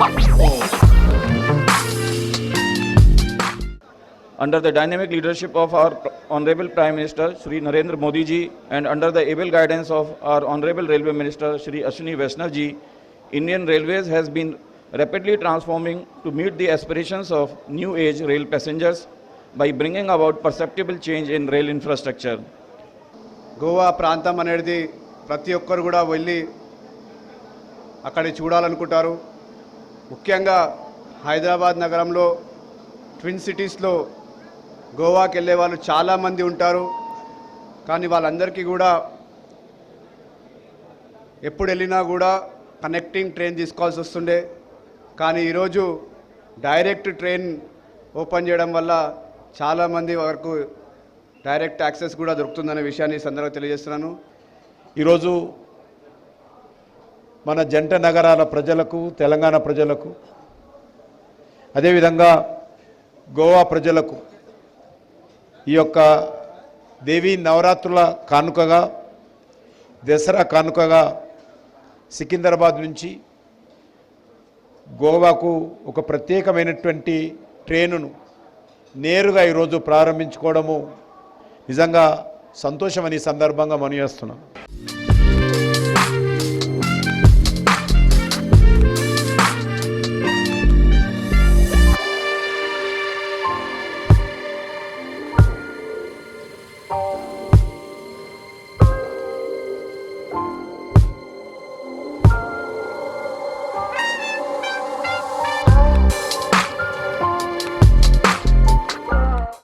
Under the dynamic leadership of our Honorable Prime Minister Shri Narendra Modi ji and under the able guidance of our Honorable Railway Minister Shri Ashwini Vaishnav ji, Indian Railways has been rapidly transforming to meet the aspirations of new age rail passengers by bringing about perceptible change in rail infrastructure. Goa ప్రాంతం అనేది ప్రతి ఒక్కరు కూడా వెళ్ళి అక్కడి చూడాలనుకుంటారు. ముఖ్యంగా హైదరాబాద్ నగరంలో twin సిటీస్లో గోవాకి వెళ్ళే వాళ్ళు చాలామంది ఉంటారు. కానీ వాళ్ళందరికీ కూడా ఎప్పుడు వెళ్ళినా కూడా కనెక్టింగ్ ట్రైన్ తీసుకోవాల్సి వస్తుండే. కానీ ఈరోజు డైరెక్ట్ ట్రైన్ ఓపెన్ చేయడం వల్ల చాలామంది వరకు డైరెక్ట్ యాక్సెస్ కూడా దొరుకుతుందనే విషయాన్ని ఈ సందర్భంగా తెలియజేస్తున్నాను. ఈరోజు మన జంట నగరాల ప్రజలకు, తెలంగాణ ప్రజలకు, అదేవిధంగా గోవా ప్రజలకు ఈ యొక్క దేవీ నవరాత్రుల కానుకగా, దసరా కానుకగా సికింద్రాబాద్ నుంచి గోవాకు ఒక ప్రత్యేకమైనటువంటి ట్రైనును నేరుగా ఈరోజు ప్రారంభించుకోవడము నిజంగా సంతోషమని సందర్భంగా మనవి చేస్తున్నాం.